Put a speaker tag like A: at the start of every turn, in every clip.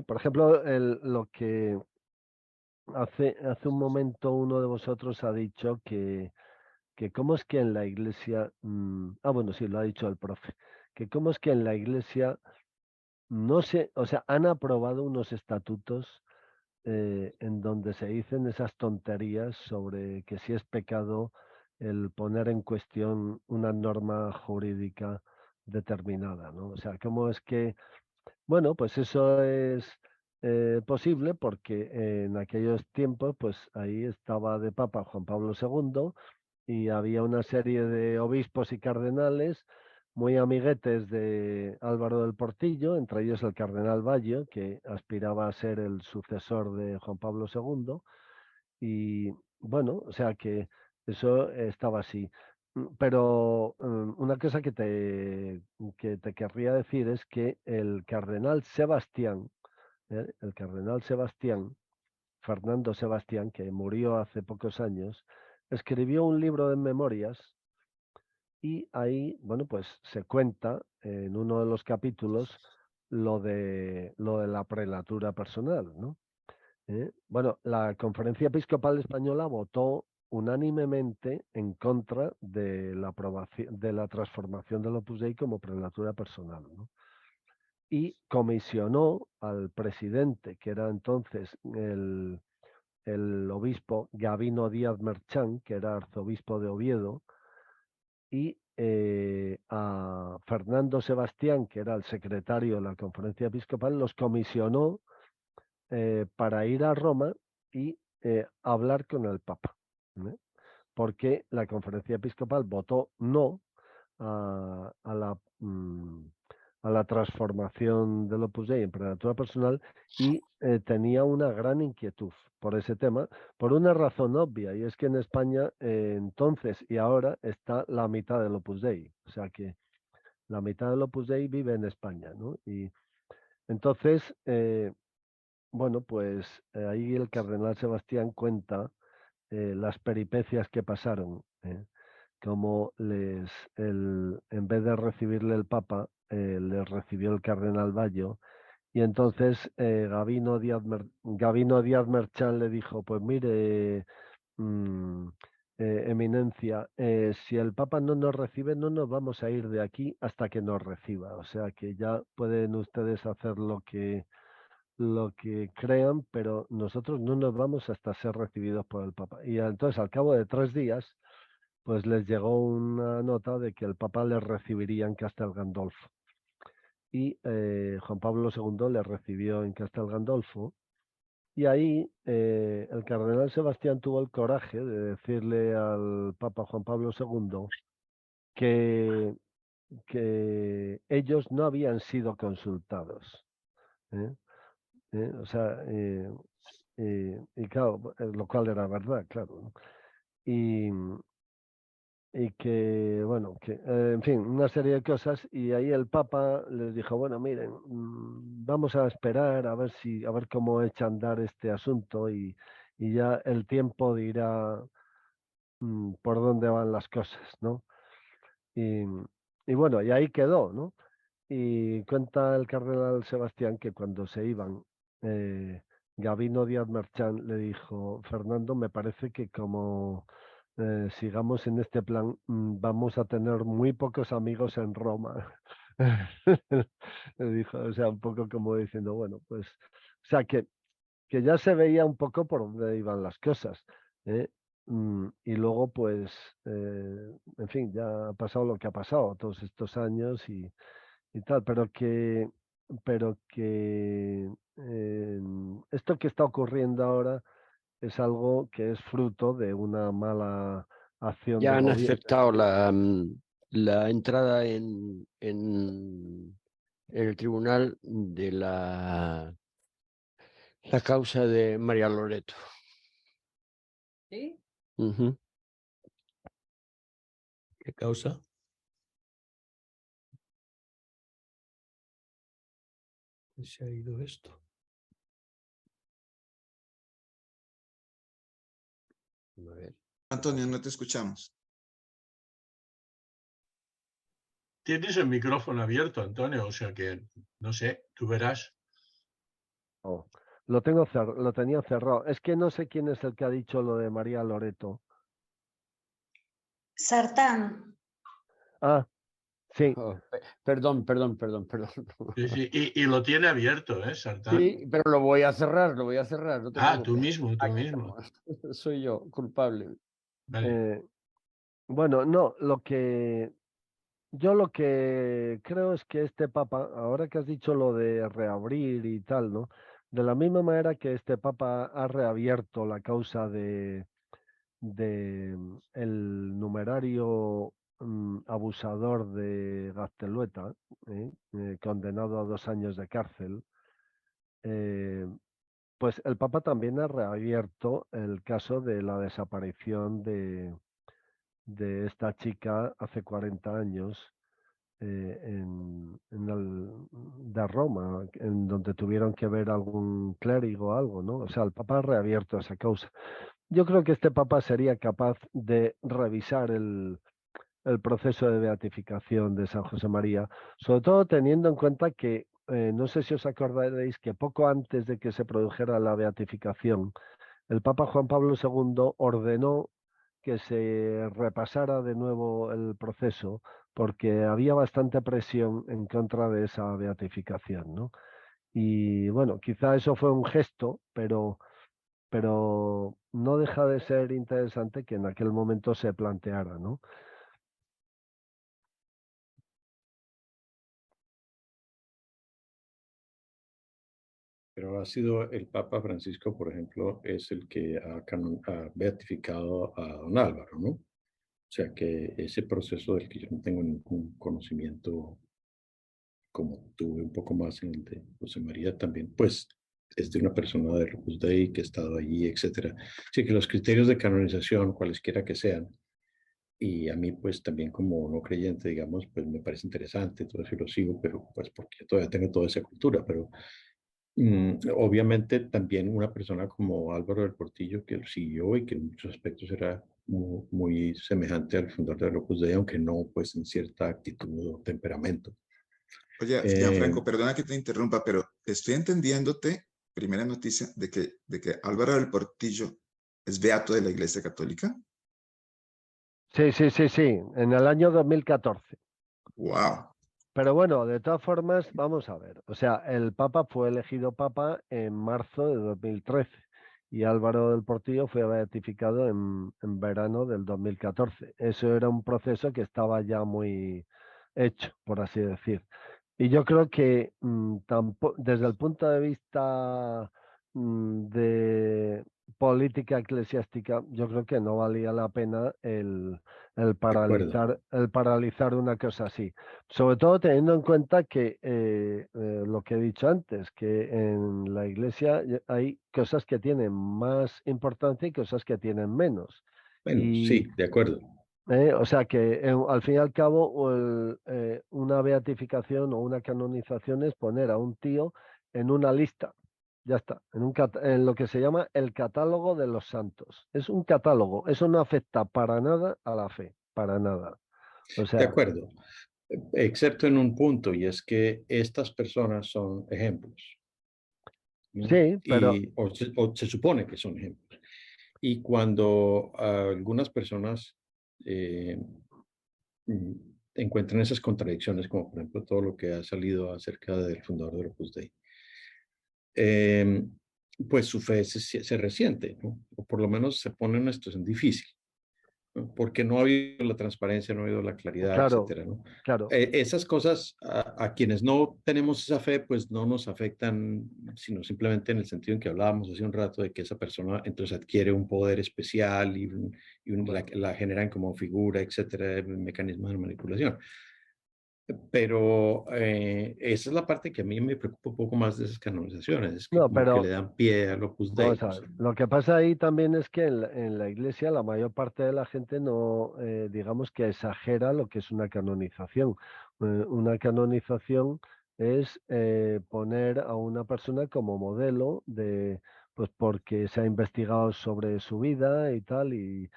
A: Por ejemplo, lo que hace un momento uno de vosotros ha dicho que cómo es que en la iglesia, bueno, sí, lo ha dicho el profe, que cómo es que en la iglesia no sé, o sea, han aprobado unos estatutos en donde se dicen esas tonterías sobre que si es pecado el poner en cuestión una norma jurídica determinada, ¿no? O sea, cómo es que, bueno, pues eso es posible porque en aquellos tiempos, pues ahí estaba de Papa Juan Pablo II y había una serie de obispos y cardenales muy amiguetes de Álvaro del Portillo, entre ellos el cardenal Bayo, que aspiraba a ser el sucesor de Juan Pablo II. Y bueno, o sea que eso estaba así. Pero una cosa que te querría decir es que el cardenal Sebastián, Fernando Sebastián, que murió hace pocos años, escribió un libro de memorias y ahí, bueno, pues se cuenta en uno de los capítulos lo de la prelatura personal, ¿no? Bueno, la Conferencia Episcopal Española votó unánimemente en contra de la aprobación de la transformación del Opus Dei como prelatura personal, ¿no? Y comisionó al presidente, que era entonces el obispo Gavino Díaz Merchán, que era arzobispo de Oviedo, y a Fernando Sebastián, que era el secretario de la Conferencia Episcopal, los comisionó para ir a Roma y hablar con el Papa, ¿eh? Porque la Conferencia Episcopal votó no a, a la, mm, a la transformación del Opus Dei en prelatura personal y tenía una gran inquietud por ese tema, por una razón obvia, y es que en España entonces y ahora está la mitad del Opus Dei, o sea que la mitad del Opus Dei vive en España, ¿no? Y entonces, bueno, pues ahí el cardenal Sebastián cuenta las peripecias que pasaron, como en vez de recibirle el Papa, les recibió el cardenal Bayo, y entonces Gavino Díaz Merchán le dijo, pues mire, mm, Eminencia, si el Papa no nos recibe, no nos vamos a ir de aquí hasta que nos reciba, o sea que ya pueden ustedes hacer lo que crean, pero nosotros no nos vamos hasta ser recibidos por el Papa. Y entonces, al cabo de 3 días, pues les llegó una nota de que el Papa les recibiría en Castel Gandolfo. Y Juan Pablo II les recibió en Castel Gandolfo. Y ahí el cardenal Sebastián tuvo el coraje de decirle al Papa Juan Pablo II que, que ellos no habían sido consultados. ¿eh? O sea, y claro, lo cual era verdad, claro, ¿no? Y, y que, bueno, en fin, una serie de cosas, y ahí el Papa les dijo, bueno, miren, vamos a esperar a ver cómo echa a andar este asunto y ya el tiempo dirá por dónde van las cosas, ¿no? Y, y bueno, y ahí quedó, ¿no? Y cuenta el cardenal Sebastián que cuando se iban, eh, Gavino Díaz Merchán le dijo, Fernando, me parece que como sigamos en este plan, vamos a tener muy pocos amigos en Roma. Le dijo, o sea, un poco como diciendo, bueno, pues, o sea, que ya se veía un poco por dónde iban las cosas. ¿eh? Y luego, pues, en fin, ya ha pasado lo que ha pasado todos estos años y tal, pero que esto que está ocurriendo ahora es algo que es fruto de una mala acción
B: Ya
A: de
B: han
A: gobierno.
B: aceptado la entrada en el tribunal de la causa de María Loreto.
C: ¿Sí?
B: Ujú.
D: ¿Qué causa? Se ha ido esto.
B: A ver.
E: Antonio, no te escuchamos.
D: Tienes el micrófono abierto, Antonio, o sea que, no sé, tú verás.
A: Lo tenía cerrado. Es que no sé quién es el que ha dicho lo de María Loreto.
F: Sartán.
A: Ah, sí.
B: Perdón.
D: Sí, y lo tiene abierto, Sartán.
B: Sí, pero lo voy a cerrar, no te
D: Tú
B: preocupes.
D: mismo, tú
B: Aquí
D: mismo.
B: estamos. Soy yo, culpable.
D: Vale.
A: Bueno, no, yo lo que creo es que este Papa, ahora que has dicho lo de reabrir y tal, ¿no? De la misma manera que este Papa ha reabierto la causa de el numerario abusador de Gaztelueta, condenado a 2 años de cárcel, pues el Papa también ha reabierto el caso de la desaparición de esta chica hace 40 años de Roma, en donde tuvieron que ver algún clérigo o algo, ¿no? O sea, el Papa ha reabierto esa causa. Yo creo que este Papa sería capaz de revisar el proceso de beatificación de San José María, sobre todo teniendo en cuenta que, no sé si os acordaréis que poco antes de que se produjera la beatificación, el Papa Juan Pablo II ordenó que se repasara de nuevo el proceso porque había bastante presión en contra de esa beatificación, ¿no? Y bueno, quizá eso fue un gesto, pero no deja de ser interesante que en aquel momento se planteara, ¿no?
G: Pero ha sido el Papa Francisco, por ejemplo, es el que ha beatificado a don Álvaro, ¿no? O sea que ese proceso del que yo no tengo ningún conocimiento, como tuve un poco más en el de José María también, pues es de una persona del Opus Dei que ha estado allí, etcétera. Así que los criterios de canonización, cualesquiera que sean, y a mí pues también como no creyente, digamos, pues me parece interesante, todo eso lo sigo, pero pues porque todavía tengo toda esa cultura, pero obviamente también una persona como Álvaro del Portillo, que lo siguió y que en muchos aspectos era muy semejante al fundador del Opus Dei, aunque no pues en cierta actitud o temperamento.
E: Oye, Gianfranco, perdona que te interrumpa, pero estoy entendiéndote, primera noticia, de que Álvaro del Portillo es beato de la Iglesia Católica.
A: Sí, en el año 2014.
E: ¡Wow!
A: Pero bueno, de todas formas, vamos a ver. O sea, el Papa fue elegido Papa en marzo de 2013 y Álvaro del Portillo fue beatificado en verano del 2014. Eso era un proceso que estaba ya muy hecho, por así decir. Y yo creo que desde el punto de vista de política eclesiástica, yo creo que no valía la pena
G: De acuerdo.
A: el paralizar una cosa así. Sobre todo teniendo en cuenta que lo que he dicho antes, que en la iglesia hay cosas que tienen más importancia y cosas que tienen menos.
G: Bueno,
A: Y
G: sí, de acuerdo.
A: o sea que al fin y al cabo una beatificación o una canonización es poner a un tío en una lista. Ya está, en lo que se llama el catálogo de los santos. Es un catálogo, eso no afecta para nada a la fe, para nada. O
G: De
A: sea,
G: acuerdo. Excepto en un punto, y es que estas personas son ejemplos, ¿no?
A: sí, pero
G: O se supone que son ejemplos. Y cuando algunas personas eh, mm, encuentran esas contradicciones, como por ejemplo todo lo que ha salido acerca del fundador del Opus Dei, eh, pues su fe se resiente, ¿no? O por lo menos se pone en una situación difícil, ¿no? Porque no ha habido la transparencia, no ha habido la claridad,
A: claro,
G: etcétera, ¿no?
A: claro.
G: Esas cosas a quienes no tenemos esa fe, pues no nos afectan, sino simplemente en el sentido en que hablábamos hace un rato de que esa persona entonces adquiere un poder especial la generan como figura, etcétera, mecanismos de manipulación. Pero esa es la parte que a mí me preocupa un poco más de esas canonizaciones, es que
A: No,
G: como que le
A: pero
G: dan pie al Opus Dei,
A: vamos a
G: no
A: ver,
G: sé.
A: lo que pasa ahí también es que en la iglesia la mayor parte de la gente no, digamos que exagera lo que es una canonización. Una canonización es poner a una persona como modelo pues porque se ha investigado sobre su vida y tal, y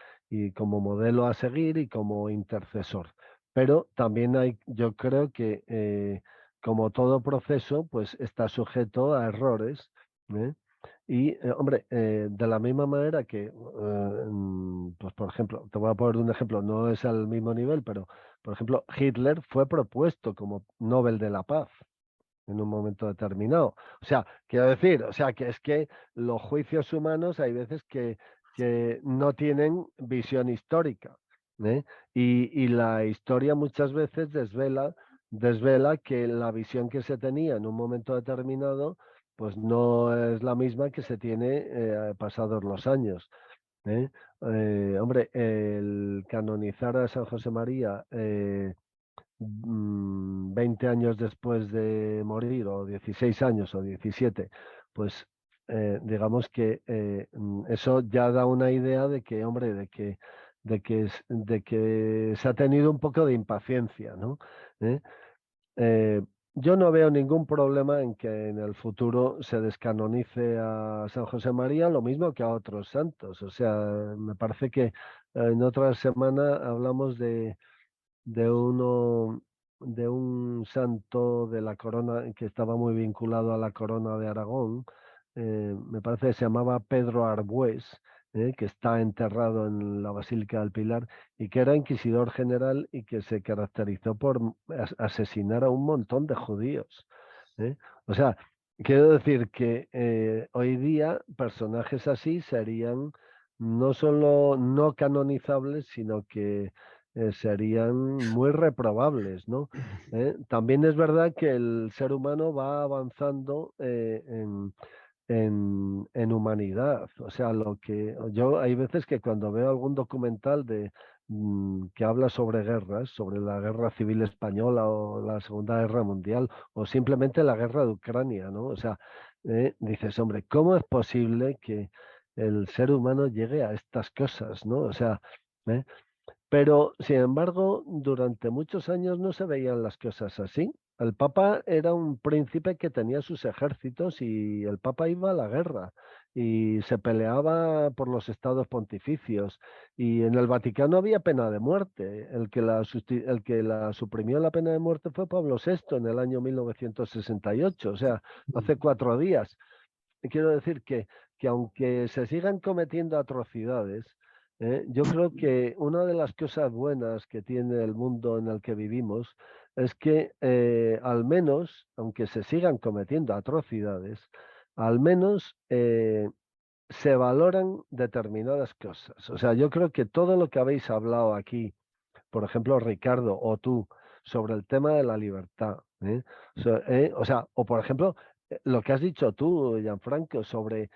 A: como modelo a seguir y como intercesor. Pero también yo creo que como todo proceso, pues está sujeto a errores ¿eh? Y, hombre, de la misma manera que, pues por ejemplo, te voy a poner un ejemplo, no es al mismo nivel, pero por ejemplo, Hitler fue propuesto como Nobel de la Paz en un momento determinado. O sea, quiero decir, o sea, que es que los juicios humanos hay veces que no tienen visión histórica, ¿eh? Y la historia muchas veces desvela que la visión que se tenía en un momento determinado pues no es la misma que se tiene pasados los años, ¿eh? Hombre, el canonizar a San José María 20 años después de morir, o 16 años, o 17, pues digamos que eso ya da una idea de que, hombre, de que se ha tenido un poco de impaciencia, ¿no? ¿Eh? Eh, yo no veo ningún problema en que en el futuro se descanonice a San José María, lo mismo que a otros santos. O sea, me parece que en otra semana hablamos de de un santo de la corona que estaba muy vinculado a la corona de Aragón, me parece que se llamaba Pedro Arbués, que está enterrado en la Basílica del Pilar y que era inquisidor general y que se caracterizó por asesinar a un montón de judíos. ¿Eh? O sea, quiero decir que hoy día personajes así serían no solo no canonizables, sino que serían muy reprobables, ¿no? También es verdad que el ser humano va avanzando en humanidad. O sea, lo que yo hay veces que cuando veo algún documental que habla sobre guerras, sobre la guerra civil española o la Segunda Guerra Mundial o simplemente la guerra de Ucrania, ¿no? O sea, dices, hombre, ¿cómo es posible que el ser humano llegue a estas cosas, ¿no? O sea, ¿eh? Pero, sin embargo, durante muchos años no se veían las cosas así. El Papa era un príncipe que tenía sus ejércitos y el Papa iba a la guerra y se peleaba por los estados pontificios. Y en el Vaticano había pena de muerte. El que la suprimió la pena de muerte fue Pablo VI en el año 1968, o sea, hace 4 días. Quiero decir que aunque se sigan cometiendo atrocidades, yo creo que una de las cosas buenas que tiene el mundo en el que vivimos es que al menos, aunque se sigan cometiendo atrocidades, al menos se valoran determinadas cosas. O sea, yo creo que todo lo que habéis hablado aquí, por ejemplo, Ricardo o tú, sobre el tema de la libertad, o sea, o por ejemplo, lo que has dicho tú, Gianfranco, sobre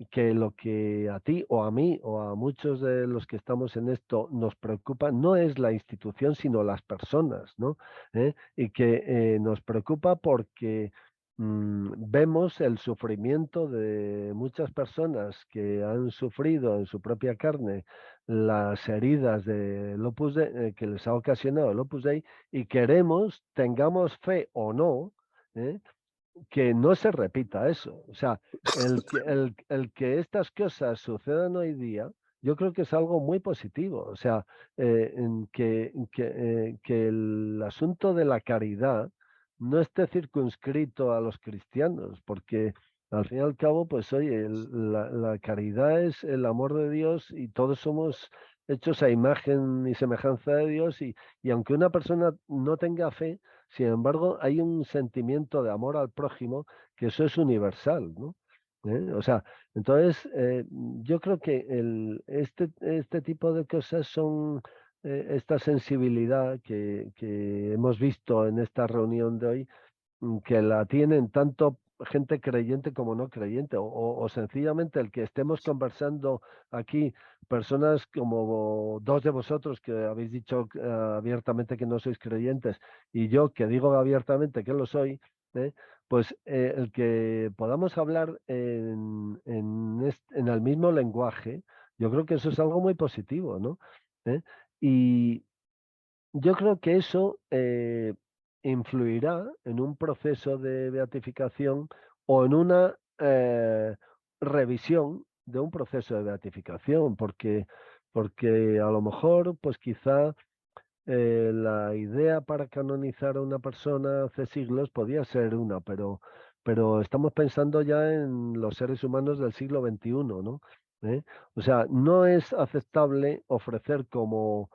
A: que lo que a ti o a mí o a muchos de los que estamos en esto nos preocupa no es la institución, sino las personas, ¿no? Y que nos preocupa porque vemos el sufrimiento de muchas personas que han sufrido en su propia carne las heridas del Opus Dei, que les ha ocasionado el Opus Dei y queremos, tengamos fe o no, ¿eh? Que no se repita eso. O sea, el que estas cosas sucedan hoy día, yo creo que es algo muy positivo. O sea, que el asunto de la caridad no esté circunscrito a los cristianos, porque al fin y al cabo, pues oye, la caridad es el amor de Dios y todos somos hechos a imagen y semejanza de Dios y aunque una persona no tenga fe, sin embargo, hay un sentimiento de amor al prójimo que eso es universal, ¿no? O sea, entonces yo creo que este tipo de cosas son esta sensibilidad que hemos visto en esta reunión de hoy, que la tienen tanto gente creyente como no creyente, o sencillamente el que estemos conversando aquí, personas como dos de vosotros que habéis dicho abiertamente que no sois creyentes, y yo que digo abiertamente que lo soy, pues el que podamos hablar en el mismo lenguaje, yo creo que eso es algo muy positivo, ¿no? Y yo creo que eso influirá en un proceso de beatificación o en una revisión de un proceso de beatificación, porque a lo mejor, pues quizá la idea para canonizar a una persona hace siglos podía ser una, pero pero estamos pensando ya en los seres humanos del siglo XXI, ¿no? O sea, no es aceptable ofrecer como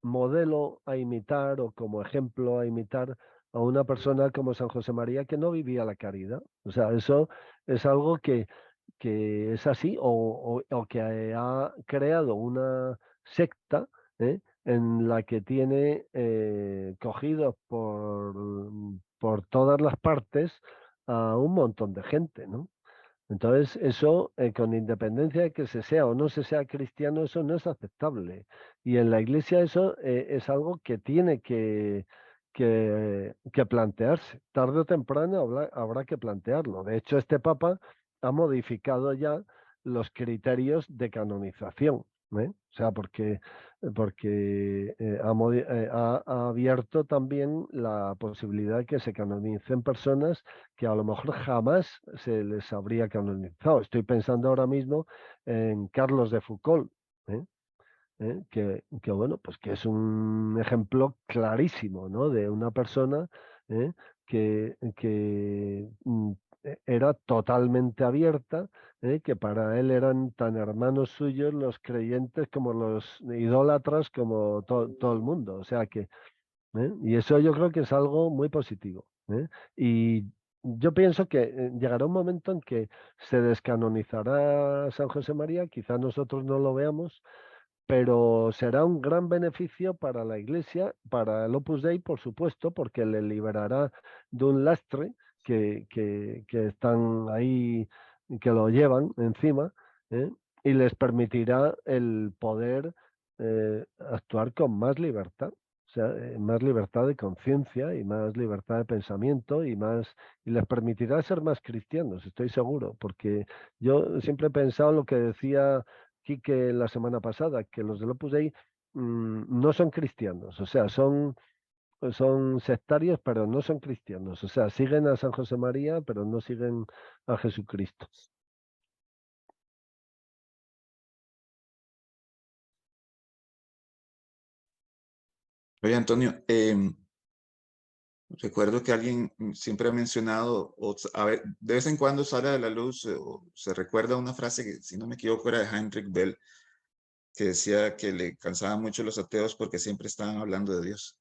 A: modelo a imitar o como ejemplo a imitar a una persona como San José María que no vivía la caridad. O sea, eso es algo que es así o que ha creado una secta en la que tiene cogidos por todas las partes a un montón de gente, ¿no? Entonces, eso, con independencia de que se sea o no se sea cristiano, eso no es aceptable. Y en la iglesia eso es algo que tiene que plantearse. Tarde o temprano habrá que plantearlo. De hecho, este Papa ha modificado ya los criterios de canonización. O sea, porque ha abierto también la posibilidad de que se canonicen personas que a lo mejor jamás se les habría canonizado. Estoy pensando ahora mismo en Carlos de Foucauld, que bueno, pues que es un ejemplo clarísimo, ¿no? De una persona que era totalmente abierta, que para él eran tan hermanos suyos los creyentes como los idólatras, como todo el mundo. O sea que, y eso yo creo que es algo muy positivo. Y yo pienso que llegará un momento en que se descanonizará a San José María, quizá nosotros no lo veamos, pero será un gran beneficio para la Iglesia, para el Opus Dei, por supuesto, porque le liberará de un lastre que están ahí, que lo llevan encima, y les permitirá el poder actuar con más libertad. O sea, más libertad de conciencia y más libertad de pensamiento y les permitirá ser más cristianos, estoy seguro, porque yo siempre he pensado lo que decía Quique la semana pasada, que los del Opus Dei no son cristianos, o sea, son sectarios, pero no son cristianos, o sea, siguen a San José María, pero no siguen a Jesucristo.
E: Oye, Antonio, recuerdo que alguien siempre ha mencionado, de vez en cuando sale a la luz, o se recuerda una frase que, si no me equivoco, era de Heinrich Bell, que decía que le cansaban mucho los ateos porque siempre estaban hablando de Dios.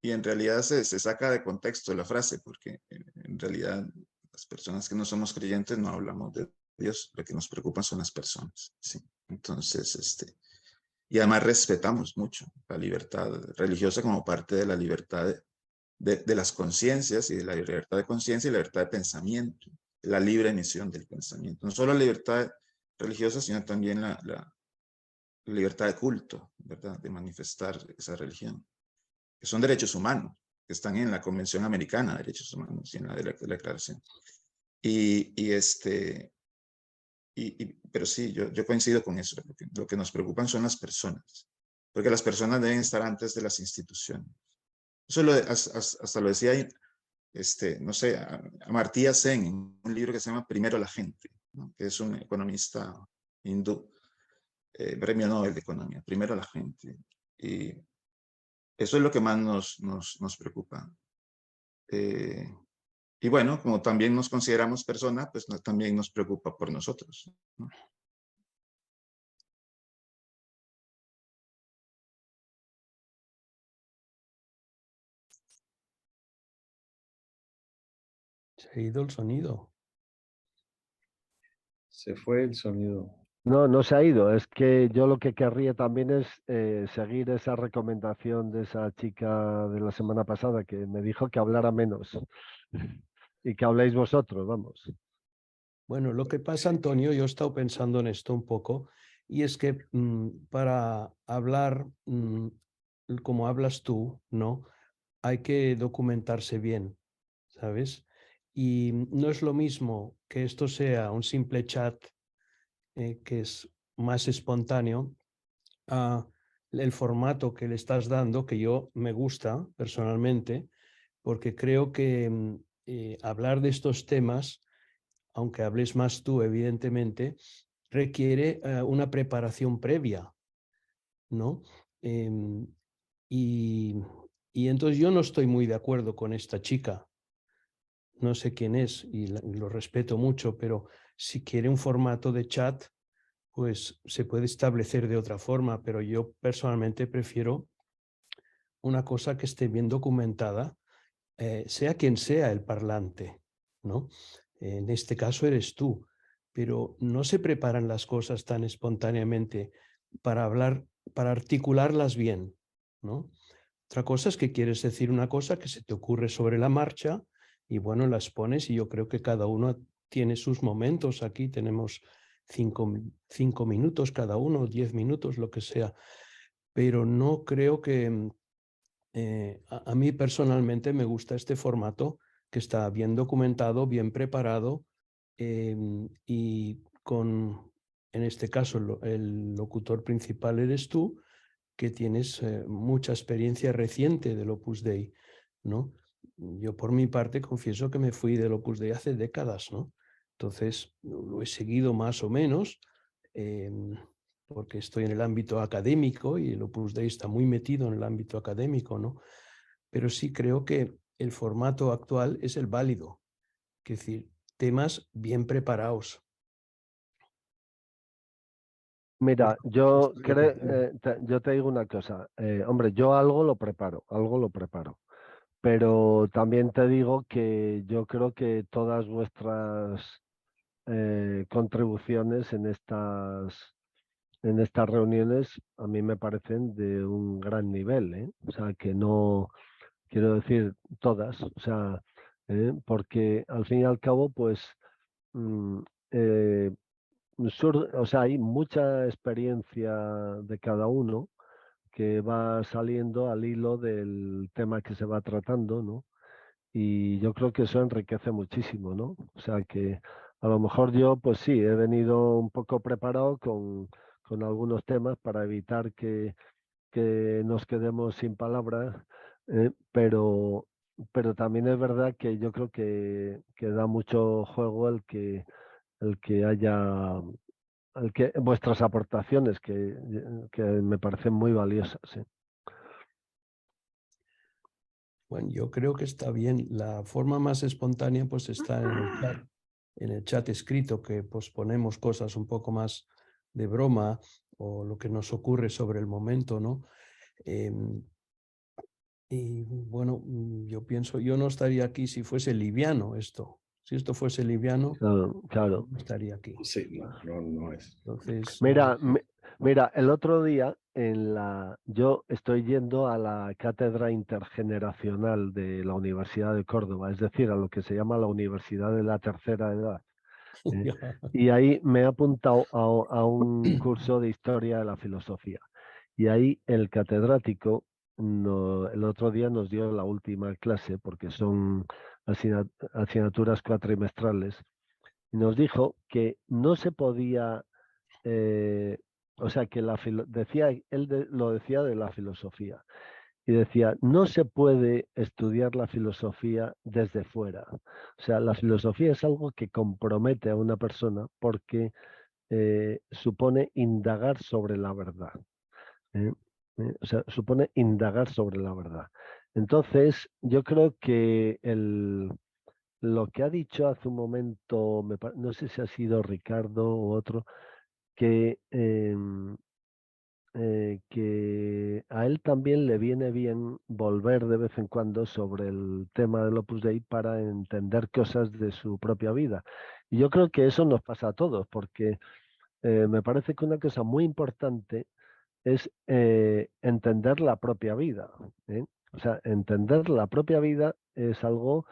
E: Y en realidad se saca de contexto la frase, porque en realidad las personas que no somos creyentes no hablamos de Dios, lo que nos preocupan son las personas, ¿sí? Entonces, y además respetamos mucho la libertad religiosa como parte de la libertad de las conciencias y de la libertad de conciencia y la libertad de pensamiento, la libre emisión del pensamiento. No solo la libertad religiosa, sino también la libertad de culto, ¿verdad? De manifestar esa religión, que son derechos humanos, que están en la Convención Americana de Derechos Humanos y en la Declaración. Pero sí, yo coincido con eso. Lo que nos preocupan son las personas, porque las personas deben estar antes de las instituciones. Eso hasta lo decía, no sé, Amartya Sen en un libro que se llama Primero la gente, ¿no? Que es un economista hindú, premio Nobel de Economía, primero la gente. Y eso es lo que más nos preocupa. Y bueno, como también nos consideramos personas, pues también nos preocupa por nosotros, ¿no?
B: Se ha ido el sonido.
G: Se fue el sonido.
A: No se ha ido, es que yo lo que querría también es seguir esa recomendación de esa chica de la semana pasada que me dijo que hablara menos y que habléis vosotros, vamos.
B: Bueno, lo que pasa, Antonio, yo he estado pensando en esto un poco, y es que para hablar como hablas tú, ¿no? Hay que documentarse bien, ¿sabes? Y no es lo mismo que esto sea un simple chat que es más espontáneo, a el formato que le estás dando, que yo me gusta personalmente, porque creo que hablar de estos temas, aunque hables más tú, evidentemente, requiere una preparación previa, ¿no? Y Y entonces yo no estoy muy de acuerdo con esta chica. No sé quién es y lo respeto mucho, pero si quiere un formato de chat, pues se puede establecer de otra forma, pero yo personalmente prefiero una cosa que esté bien documentada, sea quien sea el parlante, ¿no? En este caso eres tú, pero no se preparan las cosas tan espontáneamente para hablar, para articularlas bien, ¿no? Otra cosa es que quieres decir una cosa que se te ocurre sobre la marcha y bueno, las pones y yo creo que cada uno tiene sus momentos. Aquí tenemos 5 minutos cada uno, 10 minutos, lo que sea, pero no creo que a mí personalmente me gusta este formato que está bien documentado, bien preparado y con, en este caso, el locutor principal eres tú, que tienes mucha experiencia reciente del Opus Dei, ¿no? Yo por mi parte confieso que me fui del Opus Dei hace décadas, ¿no? Entonces lo he seguido más o menos porque estoy en el ámbito académico y el Opus Dei está muy metido en el ámbito académico, ¿no? Pero sí creo que el formato actual es el válido, es decir, temas bien preparados.
A: Mira,
B: Esto
A: yo
B: es lo que
A: creo,
B: creo.
A: yo te digo una cosa, hombre, yo algo lo preparo, pero también te digo que yo creo que todas vuestras contribuciones en estas reuniones a mí me parecen de un gran nivel, ¿eh? O sea, que no, quiero decir todas, o sea, porque al fin y al cabo, pues, mm, eh, o sea, hay mucha experiencia de cada uno que va saliendo al hilo del tema que se va tratando, ¿no? Y yo creo que eso enriquece muchísimo, ¿no? O sea que a lo mejor yo, pues sí, he venido un poco preparado con algunos temas para evitar que nos quedemos sin palabras, pero también es verdad que yo creo que da mucho juego el que haya, el que vuestras aportaciones, que me parecen muy valiosas. ¿Sí?
B: Bueno, yo creo que está bien. La forma más espontánea pues está en el chat escrito, que pues ponemos cosas un poco más de broma o lo que nos ocurre sobre el momento, ¿no? Y bueno, yo pienso, yo no estaría aquí si fuese liviano esto. Si esto fuese liviano,
A: Claro, claro.
B: no estaría aquí.
G: Sí, no es.
B: Entonces,
A: Mira, el otro día yo estoy yendo a la cátedra intergeneracional de la Universidad de Córdoba, es decir, a lo que se llama la Universidad de la Tercera Edad. ¿Eh? Y ahí me he apuntado a un curso de historia de la filosofía. Y ahí el catedrático el otro día nos dio la última clase, porque son asignaturas cuatrimestrales, y nos dijo que no se podía, o sea, que decía, lo decía de la filosofía, y decía, no se puede estudiar la filosofía desde fuera. O sea, la filosofía es algo que compromete a una persona porque supone indagar sobre la verdad. ¿Eh? O sea, supone indagar sobre la verdad. Entonces, yo creo que lo que ha dicho hace un momento, no sé si ha sido Ricardo u otro, que, que a él también le viene bien volver de vez en cuando sobre el tema del Opus Dei para entender cosas de su propia vida. Y yo creo que eso nos pasa a todos, porque me parece que una cosa muy importante es entender la propia vida. ¿Eh? O sea, entender la propia vida es algo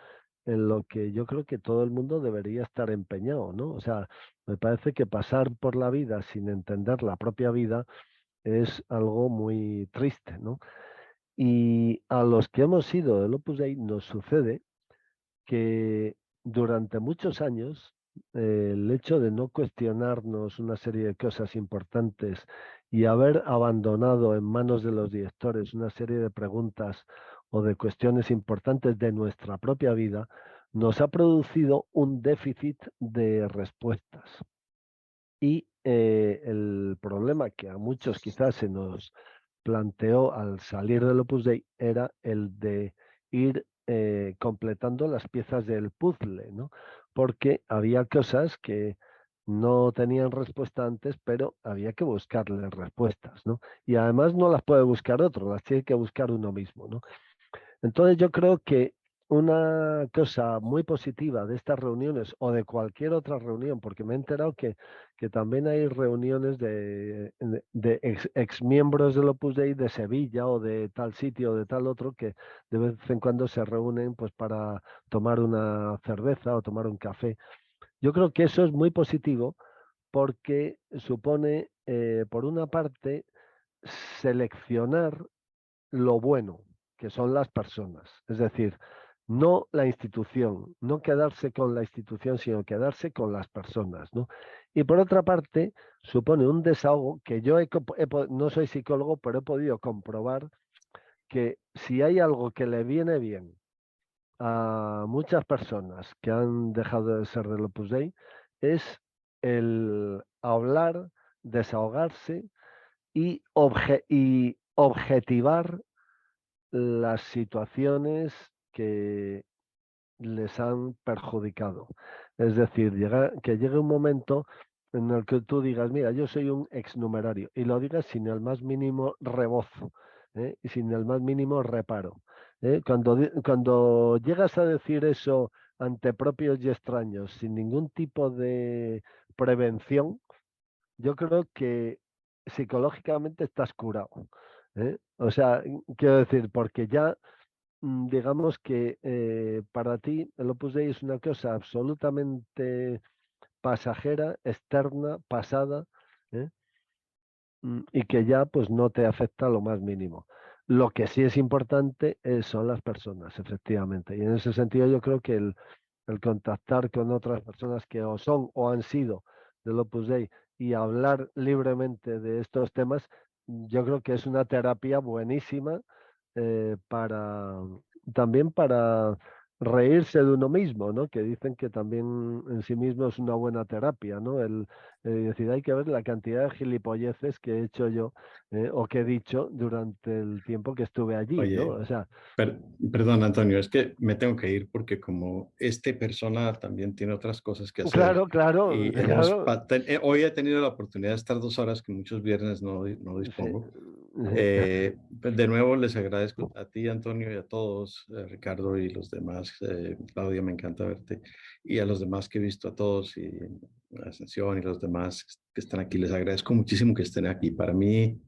A: en lo que yo creo que todo el mundo debería estar empeñado, ¿no? O sea, me parece que pasar por la vida sin entender la propia vida es algo muy triste, ¿no? Y a los que hemos sido del Opus Dei nos sucede que durante muchos años el hecho de no cuestionarnos una serie de cosas importantes y haber abandonado en manos de los directores una serie de preguntas o de cuestiones importantes de nuestra propia vida, nos ha producido un déficit de respuestas. Y el problema que a muchos quizás planteó al salir del Opus Dei era el de ir completando las piezas del puzzle, ¿no? Porque había cosas que no tenían respuesta antes, pero había que buscarles respuestas, ¿no? Y además no las puede buscar otro, las tiene que buscar uno mismo, ¿no? Entonces yo creo que una cosa muy positiva de estas reuniones o de cualquier otra reunión, porque me he enterado que también hay reuniones de ex miembros del Opus Dei de Sevilla o de tal sitio o de tal otro que de vez en cuando se reúnen pues para tomar una cerveza o tomar un café. Yo creo que eso es muy positivo porque supone, por una parte, seleccionar lo bueno, que son las personas. Es decir, no la institución, no quedarse con la institución, sino quedarse con las personas, ¿no? Y por otra parte, supone un desahogo que yo no soy psicólogo, pero he podido comprobar que si hay algo que le viene bien a muchas personas que han dejado de ser del Opus Dei, es el hablar, desahogarse y objetivar las situaciones que les han perjudicado. Es decir, que llegue un momento en el que tú digas, mira, yo soy un exnumerario, y lo digas sin el más mínimo rebozo, y sin el más mínimo reparo. Cuando llegas a decir eso ante propios y extraños, sin ningún tipo de prevención, yo creo que psicológicamente estás curado. O sea, quiero decir, porque ya digamos que para ti el Opus Dei es una cosa absolutamente pasajera, externa, pasada, ¿eh? Y que ya pues no te afecta lo más mínimo. Lo que sí es importante son las personas, efectivamente. Y en ese sentido yo creo que el contactar con otras personas que o son o han sido del Opus Dei y hablar libremente de estos temas, yo creo que es una terapia buenísima para también para reírse de uno mismo, ¿no? Que dicen que también en sí mismo es una buena terapia, ¿no? El decir, hay que ver la cantidad de gilipolleces que he hecho yo o que he dicho durante el tiempo que estuve allí, ¿no?
G: Oye,
A: O sea,
G: perdón, Antonio, es que me tengo que ir porque como esta persona también tiene otras cosas que hacer
A: claro, claro,
G: y
A: claro.
G: hoy he tenido la oportunidad de estar 2 horas que muchos viernes no
A: Sí.
G: dispongo. Pues de nuevo les agradezco a ti, Antonio, y a todos, Ricardo y los demás. Claudia, me encanta verte. Y a los demás que he visto, a todos, y Ascensión y los demás que están aquí, les agradezco muchísimo que estén aquí. Para mí,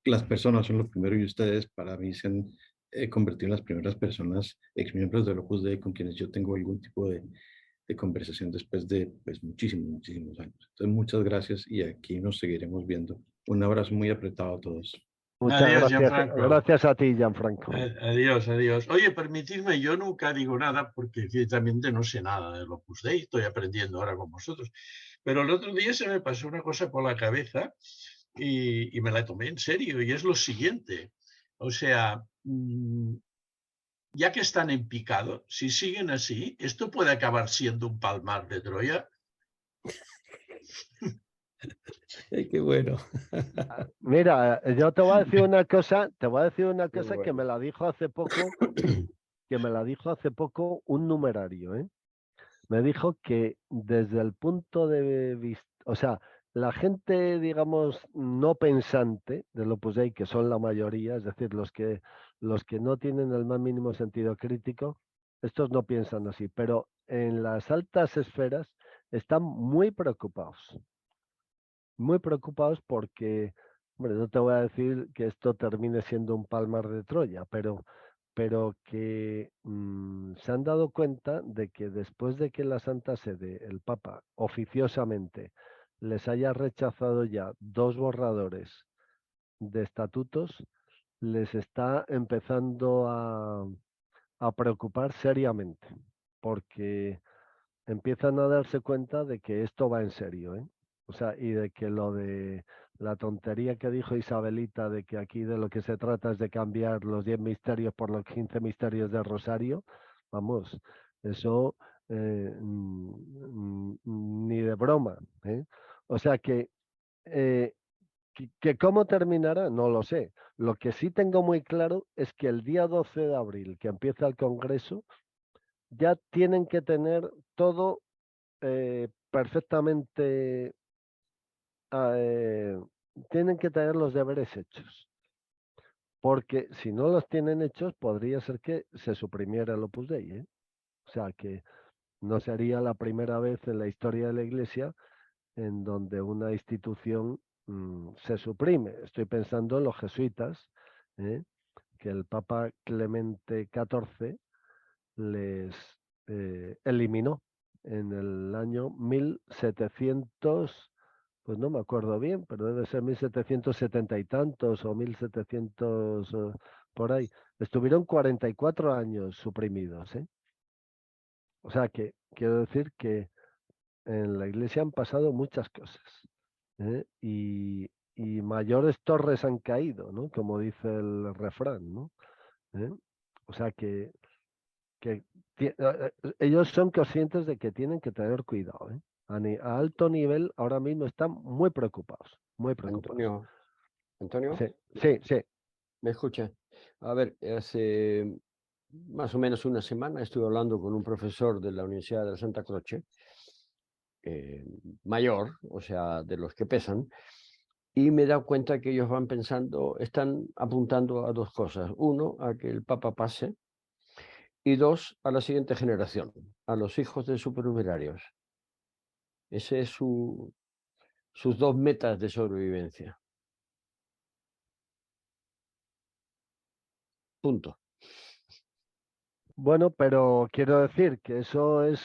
G: las personas son lo primero y ustedes, para mí, se han convertido en las primeras personas, ex miembros del Opus Dei, con quienes yo tengo algún tipo de conversación después de pues, muchísimos años. Entonces, muchas gracias y aquí nos seguiremos viendo. Un abrazo muy apretado a todos.
A: Muchas
D: Adiós,
A: gracias,
D: Gianfranco.
A: gracias a ti, Gianfranco.
D: Adiós, adiós. Oye, permitidme, yo nunca digo nada porque ciertamente no sé nada del Opus Dei, estoy aprendiendo ahora con vosotros. Pero el otro día se me pasó una cosa por la cabeza y me la tomé en serio y es lo siguiente. O sea, ya que están en picado, si siguen así, esto puede acabar siendo un palmar de Troya.
B: Ay, qué bueno.
A: Mira, yo te voy a decir una cosa,
B: Qué
A: que
B: bueno.
A: me la dijo hace poco, un numerario, ¿eh? Me dijo que desde el punto de vista, o sea, la gente, digamos, no pensante del Opus Dei, que son la mayoría, es decir, los que no tienen el más mínimo sentido crítico, estos no piensan así, pero en las altas esferas están muy preocupados porque, hombre, no te voy a decir que esto termine siendo un palmar de Troya, pero que se han dado cuenta de que después de que la Santa Sede, el Papa, oficiosamente les haya rechazado ya 2 borradores de estatutos, les está empezando a preocupar seriamente, porque empiezan a darse cuenta de que esto va en serio, ¿eh? O sea, y de que lo de la tontería que dijo Isabelita de que aquí de lo que se trata es de cambiar los 10 misterios por los 15 misterios del Rosario, vamos, eso ni de broma, ¿eh? O sea que que cómo terminará, no lo sé. Lo que sí tengo muy claro es que el día 12 de abril, que empieza el Congreso, ya tienen que tener todo perfectamente, eh, tienen que tener los deberes hechos. Porque si no los tienen hechos, podría ser que se suprimiera el Opus Dei, ¿eh? O sea, que no sería la primera vez en la historia de la Iglesia en donde una institución se suprime. Estoy pensando en los jesuitas, ¿eh? Que el Papa Clemente XIV les eliminó en el año 1700, pues no me acuerdo bien, pero debe ser 1770 y tantos o 1700 por ahí. Estuvieron 44 años suprimidos, ¿eh? O sea que quiero decir que en la iglesia han pasado muchas cosas, ¿eh? Y mayores torres han caído, ¿no? Como dice el refrán, ¿no? ¿Eh? O sea que ellos son conscientes de que tienen que tener cuidado, ¿eh? A alto nivel ahora mismo están muy preocupados, muy preocupados.
F: Antonio,
A: Sí, sí, sí.
F: ¿me escucha? A ver, hace más o menos una semana estuve hablando con un profesor de la Universidad de Santa Croce, mayor, o sea, de los que pesan, y me he dado cuenta que ellos van pensando, están apuntando a dos cosas. Uno, a que el Papa pase, y dos, a la siguiente generación, a los hijos de supernumerarios. Ese es sus dos metas de sobrevivencia. Punto.
A: Bueno, pero quiero decir que eso es,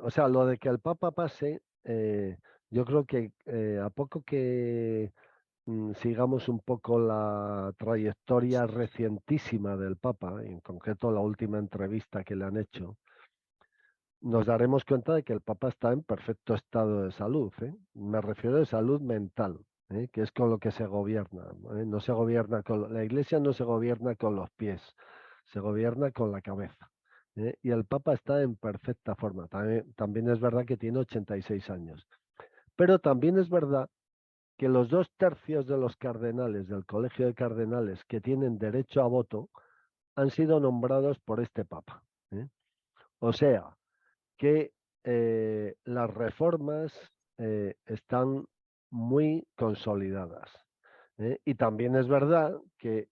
A: o sea, lo de que el Papa pase, yo creo que a poco que sigamos un poco la trayectoria recientísima del Papa, en concreto la última entrevista que le han hecho, nos daremos cuenta de que el Papa está en perfecto estado de salud, ¿eh? Me refiero de salud mental, ¿eh? Que es con lo que se gobierna, ¿eh? No se gobierna la Iglesia no se gobierna con los pies, se gobierna con la cabeza, ¿eh? Y el Papa está en perfecta forma. También es verdad que tiene 86 años, pero también es verdad que los 2/3 de los cardenales del Colegio de Cardenales que tienen derecho a voto han sido nombrados por este Papa, ¿eh? O sea, que las reformas están muy consolidadas, ¿eh? Y también es verdad que,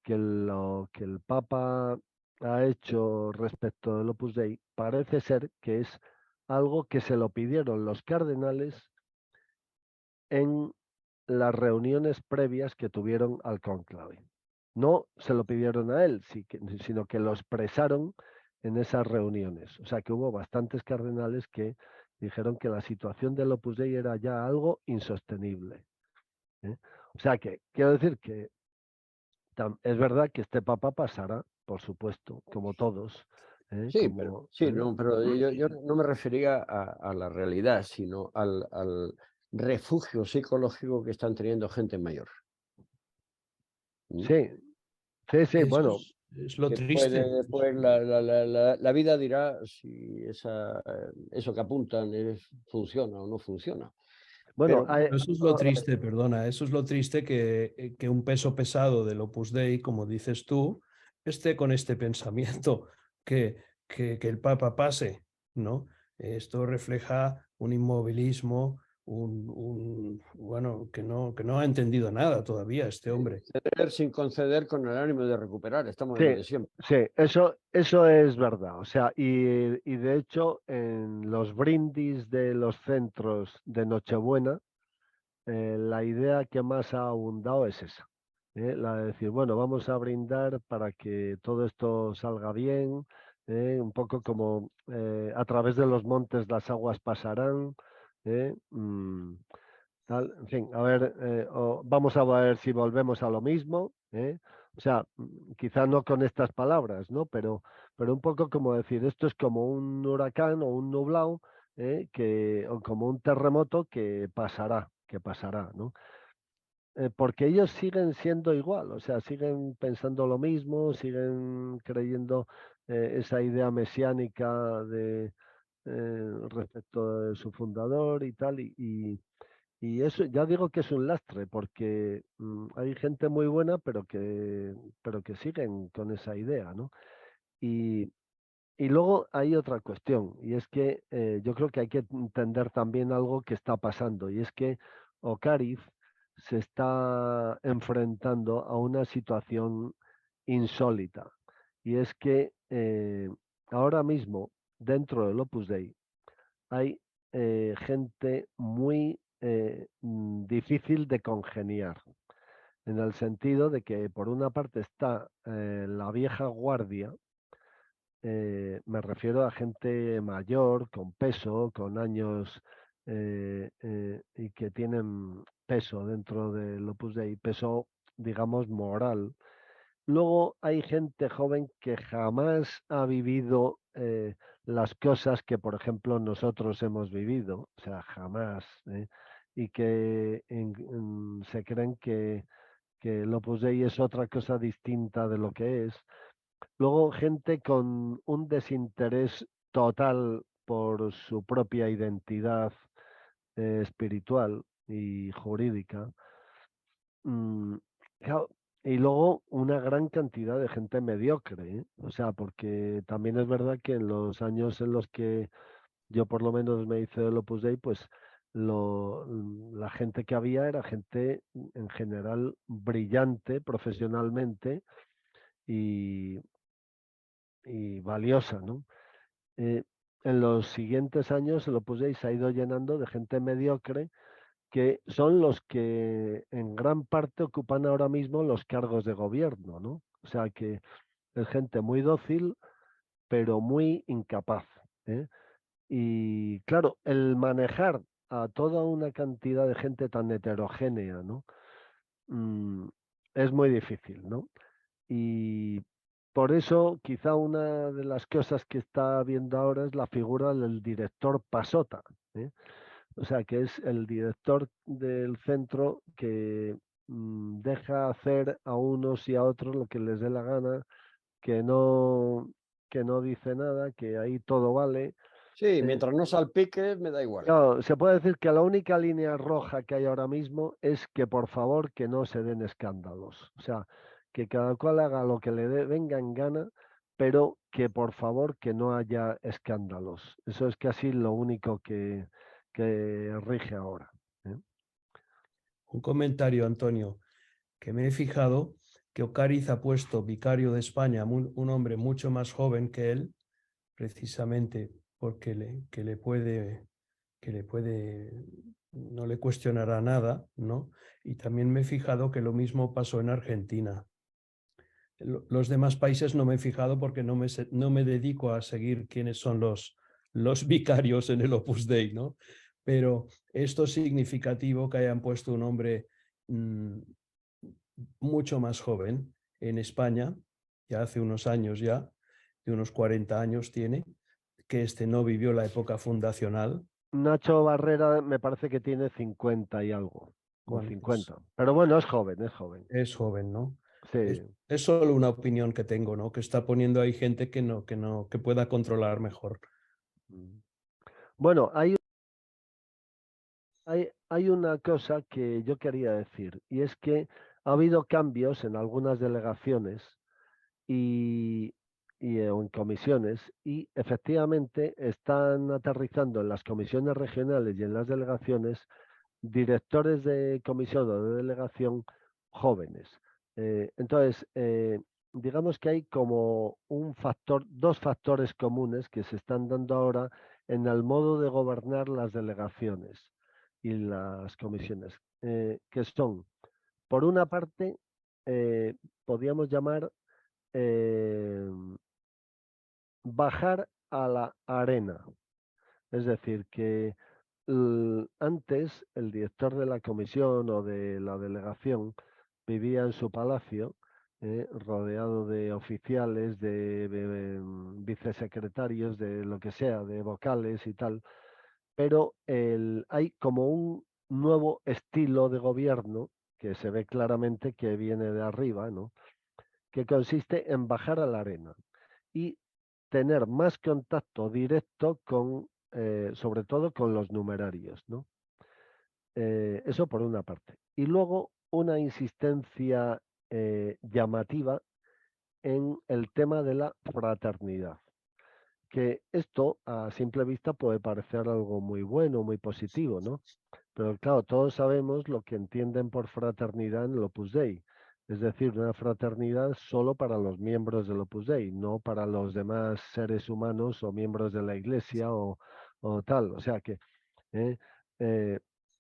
A: que lo que el Papa ha hecho respecto del Opus Dei parece ser que es algo que se lo pidieron los cardenales en las reuniones previas que tuvieron al cónclave. No se lo pidieron a él, sino que lo expresaron en esas reuniones. O sea que hubo bastantes cardenales que dijeron que la situación del Opus Dei era ya algo insostenible, ¿eh? O sea que quiero decir que es verdad que este Papa pasará, por supuesto, como todos, ¿eh?
F: Sí, pero, sí, no, pero yo no me refería a la realidad, sino al refugio psicológico que están teniendo gente mayor.
A: Sí, sí, sí,
B: Eso
A: bueno,
B: es lo
F: Que
B: triste.
F: puede, después la vida dirá si eso que apuntan funciona o no funciona.
A: bueno,
F: Pero
B: Eso es lo triste, perdona, eso es lo triste que un peso pesado del Opus Dei, como dices tú, esté con este pensamiento que el Papa pase, ¿no? Esto refleja un inmovilismo, bueno, que no ha entendido nada todavía este hombre.
F: ceder sin conceder con el ánimo de recuperar, estamos en
A: sí,
F: lo de siempre.
A: sí, eso es verdad. O sea, y de hecho, en los brindis de los centros de Nochebuena, la idea que más ha abundado es esa. La de decir, bueno, vamos a brindar para que todo esto salga bien, un poco como a través de los montes las aguas pasarán. ¿Eh? En fin, a ver, vamos a ver si volvemos a lo mismo, ¿eh? O sea, quizá no con estas palabras, ¿no? Pero un poco como decir, esto es como un huracán o un nublado, o como un terremoto que pasará, ¿no? Porque ellos siguen siendo igual, o sea, siguen pensando lo mismo, siguen creyendo esa idea mesiánica respecto de su fundador y tal, Y eso ya digo que es un lastre, porque hay gente muy buena, pero que siguen con esa idea, ¿no? Y, y luego hay otra cuestión, y es que yo creo que hay que entender también algo que está pasando, y es que Ocariz se está enfrentando a una situación insólita, y es que ahora mismo dentro del Opus Dei hay gente muy difícil de congeniar, en el sentido de que por una parte está la vieja guardia, me refiero a gente mayor, con peso, con años y que tienen peso dentro del Opus Dei, peso, digamos, moral. Luego hay gente joven que jamás ha vivido las cosas que, por ejemplo, nosotros hemos vivido, o sea, jamás, y que se creen que el Opus Dei es otra cosa distinta de lo que es. Luego, gente con un desinterés total por su propia identidad espiritual y jurídica. Claro, y luego una gran cantidad de gente mediocre, ¿eh? O sea, porque también es verdad que en los años en los que yo por lo menos me hice el Opus Dei, pues la gente que había era gente en general brillante profesionalmente y, y valiosa, ¿no? Eh, en los siguientes años el Opus Dei se ha ido llenando de gente mediocre que son los que en gran parte ocupan ahora mismo los cargos de gobierno, ¿no? O sea que es gente muy dócil, pero muy incapaz, ¿eh? Y claro, el manejar a toda una cantidad de gente tan heterogénea, ¿no? Mm, es muy difícil, ¿no? Y por eso quizá una de las cosas que está viendo ahora es la figura del director pasota, ¿eh? O sea, que es el director del centro que deja hacer a unos y a otros lo que les dé la gana, que no, que no dice nada, que ahí todo vale.
F: Sí, mientras no salpique, me da igual.
A: Claro, se puede decir que la única línea roja que hay ahora mismo es que por favor que no se den escándalos. O sea, que cada cual haga lo que venga en gana, pero que por favor que no haya escándalos. Eso es casi lo único que rige ahora, ¿eh?
B: Un comentario, Antonio, que me he fijado que Ocariz ha puesto vicario de España un hombre mucho más joven que él, precisamente porque no le cuestionará nada, ¿no? Y también me he fijado que lo mismo pasó en Argentina. Los demás países no me he fijado porque no me dedico a seguir quiénes son los vicarios en el Opus Dei, ¿no? Pero esto es significativo que hayan puesto un hombre mucho más joven en España, ya hace unos años ya, de unos 40 años tiene, que no vivió la época fundacional.
A: Nacho Barrera me parece que tiene 50 y algo, o
B: Bueno,
A: 50. Pero bueno, es joven, es joven.
B: es joven, ¿no?
A: Sí.
B: Es solo una opinión que tengo, ¿no? Que está poniendo ahí gente que pueda controlar mejor.
A: Bueno, hay una cosa que yo quería decir, y es que ha habido cambios en algunas delegaciones y, o en comisiones, y efectivamente están aterrizando en las comisiones regionales y en las delegaciones directores de comisión o de delegación jóvenes. Entonces, digamos que hay como dos factores comunes que se están dando ahora en el modo de gobernar las delegaciones y las comisiones, que son, por una parte, podríamos llamar bajar a la arena. Es decir, que antes el director de la comisión o de la delegación vivía en su palacio, rodeado de oficiales, de vicesecretarios, de lo que sea, de vocales y tal, pero hay como un nuevo estilo de gobierno que se ve claramente que viene de arriba, ¿no? Que consiste en bajar a la arena y tener más contacto directo con, sobre todo con los numerarios, ¿no? eso por una parte. Y luego una insistencia llamativa en el tema de la fraternidad. Que esto a simple vista puede parecer algo muy bueno, muy positivo, ¿no? Pero claro, todos sabemos lo que entienden por fraternidad en el Opus Dei. Es decir, una fraternidad solo para los miembros del Opus Dei, no para los demás seres humanos o miembros de la Iglesia o tal. O sea que, ¿eh?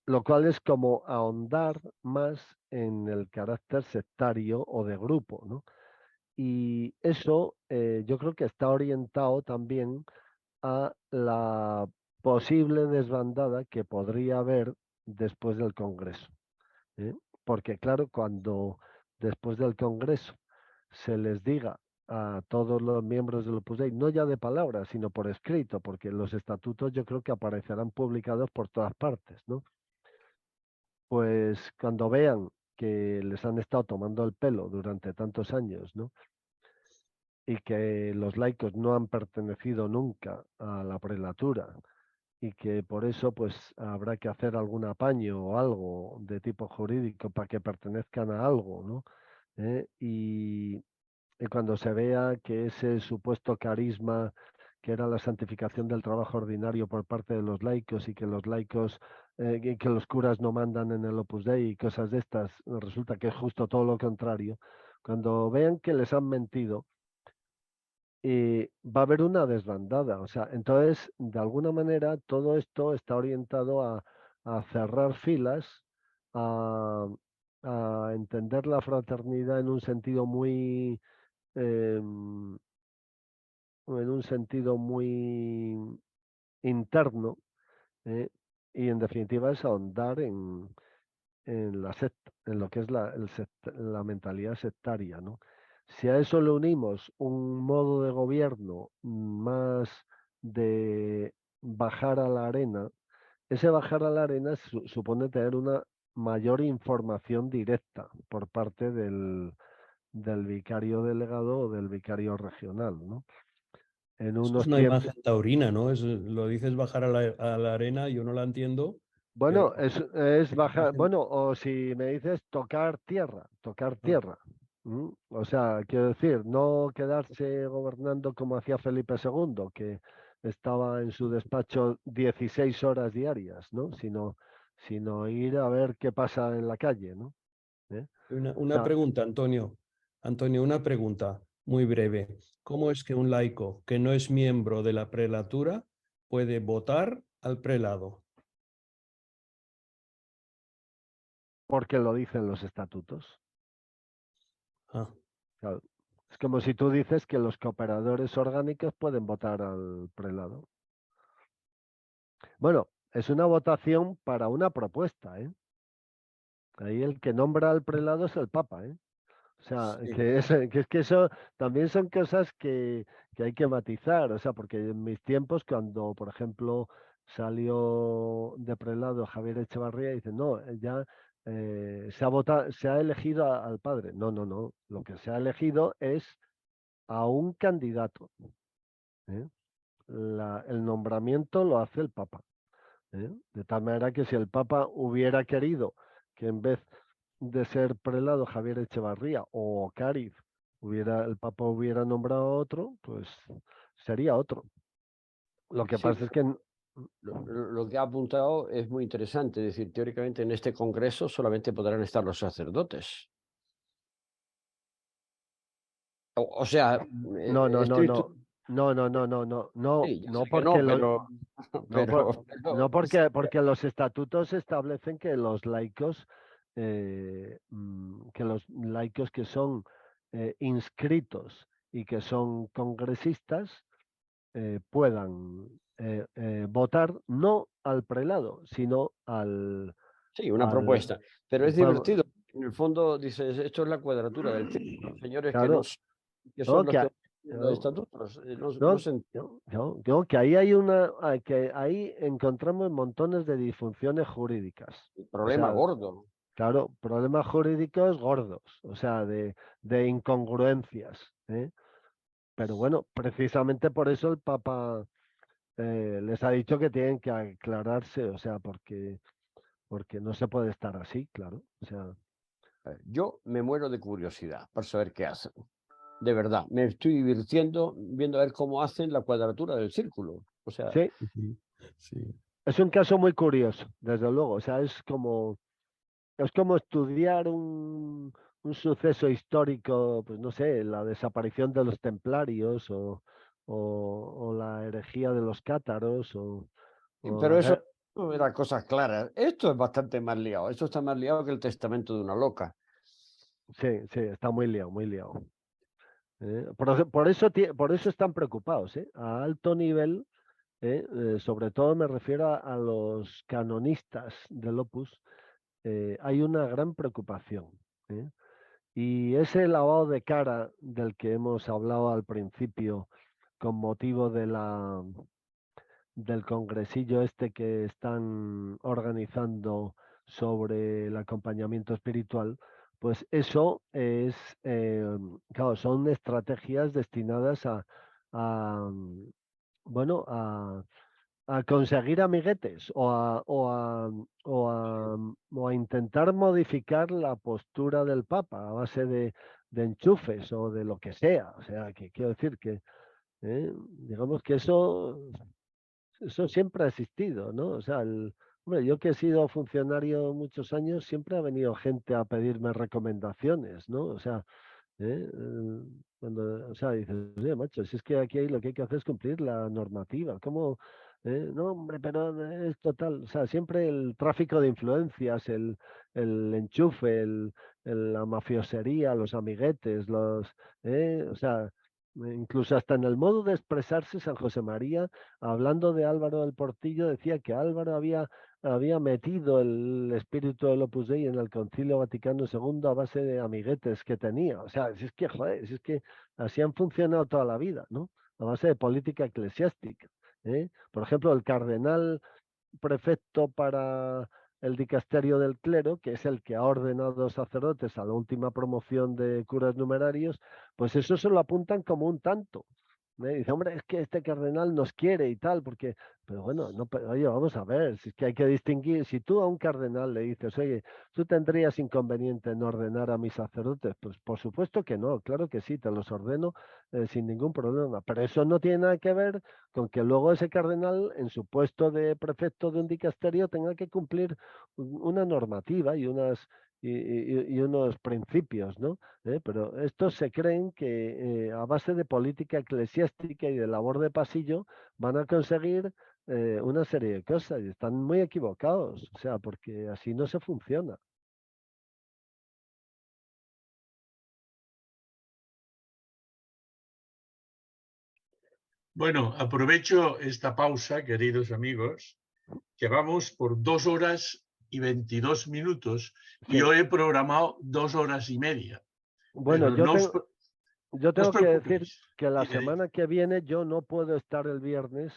A: Lo cual es como ahondar más en el carácter sectario o de grupo, ¿no? Y eso yo creo que está orientado también a la posible desbandada que podría haber después del Congreso. ¿Eh? Porque claro, cuando después del Congreso se les diga a todos los miembros del Opus Dei, no ya de palabra, sino por escrito, porque los estatutos yo creo que aparecerán publicados por todas partes, ¿no? Pues cuando vean que les han estado tomando el pelo durante tantos años, ¿no? Y que los laicos no han pertenecido nunca a la prelatura y que por eso pues habrá que hacer algún apaño o algo de tipo jurídico para que pertenezcan a algo, ¿no? Y cuando se vea que ese supuesto carisma que era la santificación del trabajo ordinario por parte de los laicos y que los laicos, que los curas no mandan en el Opus Dei y cosas de estas, resulta que es justo todo lo contrario, cuando vean que les han mentido, va a haber una desbandada. O sea, entonces, de alguna manera, todo esto está orientado a cerrar filas, a, a entender la fraternidad em, en un sentido muy interno, ¿eh? Y en definitiva es ahondar en la secta, en lo que es la mentalidad sectaria, ¿no? Si a eso le unimos un modo de gobierno más de bajar a la arena, ese bajar a la arena supone tener una mayor información directa por parte del vicario delegado o del vicario regional, ¿no? En
B: Eso es
A: unos
B: una
A: tiempos.
B: imagen taurina, ¿no? Lo dices bajar a la arena, yo no la entiendo, pero
A: Bueno, es bajar, bueno, o si me dices tocar tierra, tocar
B: ah,
A: tierra. O sea, quiero decir, no quedarse gobernando como hacía Felipe II, que estaba en su despacho 16 horas diarias, ¿no? Sino ir a ver qué pasa en la calle, ¿no? ¿Eh? O
B: una
A: sea,
B: pregunta, Antonio. Antonio, una pregunta muy breve. ¿Cómo es que un laico que no es miembro de la prelatura puede votar al prelado?
A: porque lo dicen los estatutos.
B: Ah,
A: Claro. Es como si tú dices que los cooperadores orgánicos pueden votar al prelado. Bueno, es una votación para una propuesta, ¿eh? Ahí el que nombra al prelado es el Papa, ¿eh? O sea,
B: sí.
A: que eso también son cosas que hay que matizar, o sea, porque en mis tiempos, cuando, por ejemplo, salió de prelado Javier Echevarría, dice, no, ya se ha elegido al padre. No, no, no. Lo que se ha elegido es a un candidato, ¿eh? El nombramiento lo hace el Papa, ¿eh? De tal manera que si el Papa hubiera querido que en vez de ser prelado Javier Echevarría o Cáriz, el Papa hubiera nombrado a otro, pues sería otro. Lo que
F: Sí,
A: pasa es que
F: lo que ha apuntado es muy interesante. Es decir, teóricamente en este congreso solamente podrán estar los sacerdotes. O sea,
A: no, no, no,
F: estricto,
A: no, no, no, no, no, no, no,
F: sí, ya
A: no
F: sé que no,
A: porque
F: pero,
A: no, no
F: sí,
A: porque los estatutos establecen que los laicos, que son inscritos y que son congresistas puedan votar no al prelado, sino
F: sí, una
A: al
F: propuesta. Pero es
A: vamos,
F: divertido. En el fondo dices, esto es la cuadratura del círculo. Señores que no
A: claro,
F: que son
A: no,
F: los que los
A: no,
F: estatutos. No, no
A: no,
F: se entiende.
A: que que ahí encontramos montones de disfunciones jurídicas. O
F: Problema
A: sea,
F: gordo.
A: claro, problemas jurídicos gordos, o sea, de incongruencias, ¿eh? Pero bueno, precisamente por eso el Papa les ha dicho que tienen que aclararse, o sea, porque no se puede estar así, claro. O sea,
F: Yo me muero de curiosidad por saber qué hacen. De verdad, me estoy divirtiendo viendo a ver cómo hacen la cuadratura del círculo. O sea,
A: sí,
B: Sí.
A: es un caso muy curioso, desde luego. O sea, es como estudiar un suceso histórico, pues no sé, la desaparición de los templarios o la herejía de los cátaros o
F: pero
A: la
F: eso
A: guerra.
F: no eran cosas claras. Esto es bastante más liado. Esto está más liado que el testamento de una loca.
A: Sí, sí, está muy liado, muy liado. Por eso están preocupados, a alto nivel, sobre todo me refiero a los canonistas del Opus, hay una gran preocupación. ¿eh? Y ese lavado de cara del que hemos hablado al principio con motivo del congresillo este que están organizando sobre el acompañamiento espiritual, pues eso es, claro, son estrategias destinadas a, bueno, a conseguir amiguetes o a intentar modificar la postura del Papa a base de enchufes o de lo que sea. O sea, que quiero decir que, digamos que eso siempre ha existido, ¿no? O sea, hombre, yo que he sido funcionario muchos años, siempre ha venido gente a pedirme recomendaciones, ¿no? O sea, cuando, o sea, dices, oye, macho, si es que aquí lo que hay que hacer es cumplir la normativa, ¿cómo? No, hombre, pero es total, o sea, siempre el tráfico de influencias, el enchufe, la mafiosería, los amiguetes, o sea, incluso hasta en el modo de expresarse, San José María, hablando de Álvaro del Portillo, decía que Álvaro había metido el espíritu del Opus Dei en el Concilio Vaticano II a base de amiguetes que tenía. O sea, si es que, joder, si es que así han funcionado toda la vida, ¿no? A base de política eclesiástica. Por ejemplo, el cardenal prefecto para el dicasterio del clero, que es el que ha ordenado sacerdotes a la última promoción de curas numerarios, pues eso se lo apuntan como un tanto. Dice, hombre, es que este cardenal nos quiere y tal, pero bueno, no, pero, oye, vamos a ver, si es que hay que distinguir, si tú a un cardenal le dices, oye, tú tendrías inconveniente en ordenar a mis sacerdotes, pues por supuesto que no, claro que sí, te los ordeno sin ningún problema, pero eso no tiene nada que ver con que luego ese cardenal en su puesto de prefecto de un dicasterio tenga que cumplir una normativa y unos principios, ¿no? Pero estos se creen que a base de política eclesiástica y de labor de pasillo van a conseguir una serie de cosas y están muy equivocados, o sea, porque así no se funciona.
D: Bueno, aprovecho esta pausa, queridos amigos, que vamos por 2 horas y 22 minutos y
A: Sí.
D: yo he programado 2 horas y media.
A: Bueno,
D: Pero no os
A: yo tengo que decir
D: preocupéis.
A: que la
D: Dime, dime.
A: semana que viene yo no puedo estar el viernes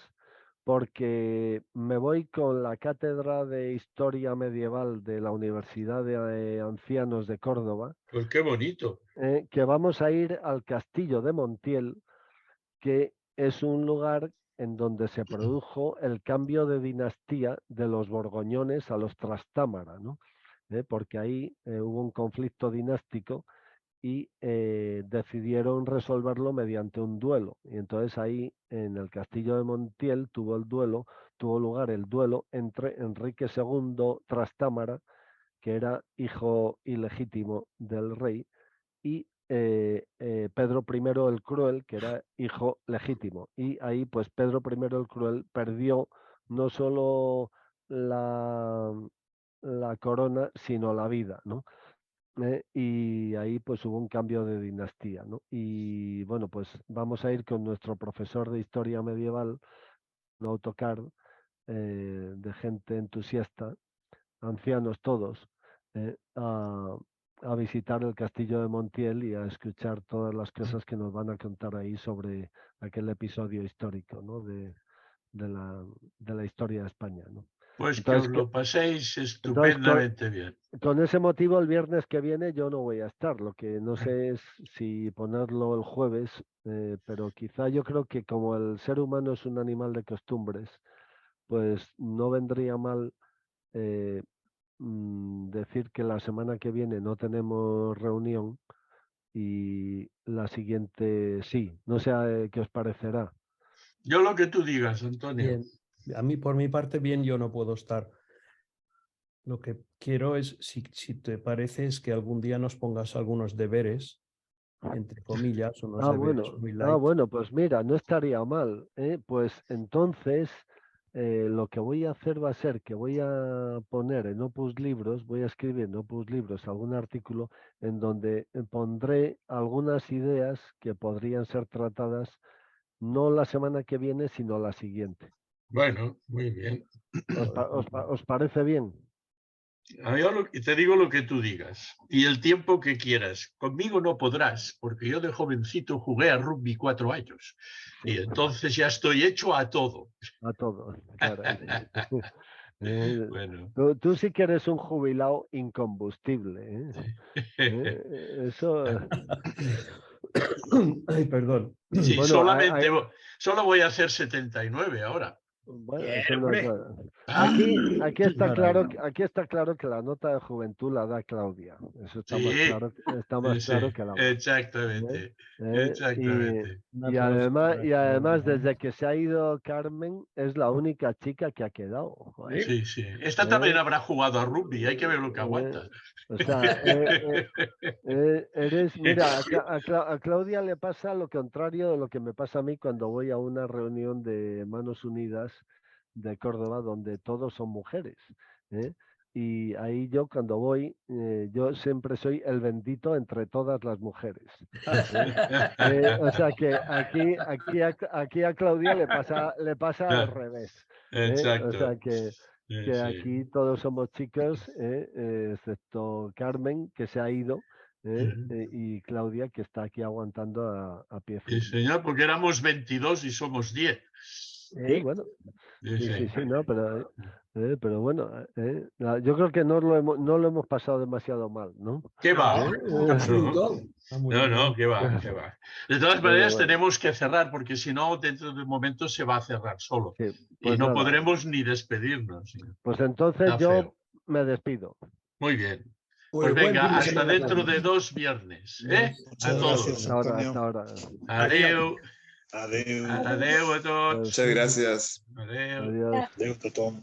A: porque me voy con la Cátedra de Historia Medieval de la Universidad de Ancianos de Córdoba,
D: Pues qué bonito.
A: que vamos a ir al Castillo de Montiel, que es un lugar en donde se produjo el cambio de dinastía de los borgoñones a los Trastámara, ¿no? Porque ahí hubo un conflicto dinástico y decidieron resolverlo mediante un duelo. Y entonces ahí, en el castillo de Montiel, tuvo lugar el duelo entre Enrique II Trastámara, que era hijo ilegítimo del rey, y Pedro I el Cruel, que era hijo legítimo. Y ahí, pues Pedro I el Cruel perdió no solo la corona, sino la vida, ¿no? Y ahí pues hubo un cambio de dinastía, ¿no? Y bueno, pues vamos a ir con nuestro profesor de historia medieval, un autocar de gente entusiasta, ancianos todos, a visitar el castillo de Montiel y a escuchar todas las cosas que nos van a contar ahí sobre aquel episodio histórico, ¿no? De la historia de España, ¿no?
D: Pues que os
A: Entonces,
D: lo paséis
A: entonces
D: estupendamente bien.
A: con ese motivo, el viernes que viene yo no voy a estar. Lo que no sé es si ponerlo el jueves, pero quizá yo creo que como el ser humano es un animal de costumbres, pues no vendría mal decir que la semana que viene no tenemos reunión y la siguiente sí. No sé qué os parecerá.
D: Yo lo que tú digas, Antonio.
B: Bien. A mí, por mi parte, bien, yo no puedo estar. Lo que quiero es, si te parece, es que algún día nos pongas algunos deberes, entre comillas, unos deberes muy light.
A: Bueno, pues mira, no estaría mal, ¿eh? Pues entonces lo que voy a hacer va a ser que voy a poner en Opus Libros, voy a escribir en Opus Libros algún artículo en donde pondré algunas ideas que podrían ser tratadas no la semana que viene, sino la siguiente.
D: Bueno, muy bien.
A: ¿Os parece bien?
D: Yo te digo lo que tú digas y el tiempo que quieras. Conmigo no podrás, porque yo de jovencito jugué a rugby 4 años y entonces ya estoy hecho a todo.
A: A todo, claro.
D: Bueno.
A: Tú sí que eres un jubilado incombustible, ¿eh? Eso...
B: Ay, perdón.
D: Sí,
A: Bueno,
D: solamente solo voy a hacer 79 ahora.
A: Bueno,
D: Bien,
A: eso no es
D: hombre.
A: nada. Aquí está
B: Maravilla.
A: claro, aquí está claro que la nota de juventud la da Claudia. Eso está más
D: Sí,
A: claro, está más
D: sí,
A: claro que el agua.
D: exactamente,
A: ¿Eh?
D: exactamente.
B: Un
A: Y
B: aplauso para
A: además,
B: Claudia.
A: desde que se ha ido Carmen, es la única chica que ha quedado. Joder.
D: Sí, sí. Esta también
A: ¿Eh?
D: habrá jugado a rugby, hay que ver lo que aguanta.
A: O sea, mira, a Claudia le pasa lo contrario de lo que me pasa a mí cuando voy a una reunión de Manos Unidas de Córdoba, donde todos son mujeres. ¿Eh? Y ahí yo cuando voy, yo siempre soy el bendito entre todas las mujeres. O sea que aquí a Claudia le pasa al revés. O
D: Exacto.
A: sea que
D: Sí.
A: aquí todos somos chicos, excepto Carmen, que se ha ido, y Claudia, que está aquí aguantando a pie
D: Sí,
A: firme.
D: señor, porque éramos 22 y somos 10.
A: Bueno,
D: Sí, sí.
A: sí, no, pero bueno, yo creo que no lo hemos pasado demasiado mal, ¿no?
D: ¿Qué va? No, qué va, qué va. De todas maneras,
A: bueno.
D: tenemos que cerrar, porque si no, dentro de un momento se va a cerrar solo.
A: Sí,
D: Y
A: pues
D: no
A: nada.
D: podremos ni despedirnos.
A: Pues entonces
D: Está
A: yo
D: feo.
A: me despido.
D: Muy bien.
H: Pues
D: Pues
H: buen fin
D: venga,
H: de
D: hasta
H: semana,
D: dentro
H: Claudio.
D: de 2 viernes. ¿Eh?
H: Muchas
D: A todos.
H: gracias,
A: Hasta
H: Antonio.
A: ahora.
D: Adeu.
H: Adeu.
D: Adeu a tots.
E: Muchas gracias.
D: Adeu.
A: Adiós.
H: Adeu, tothom.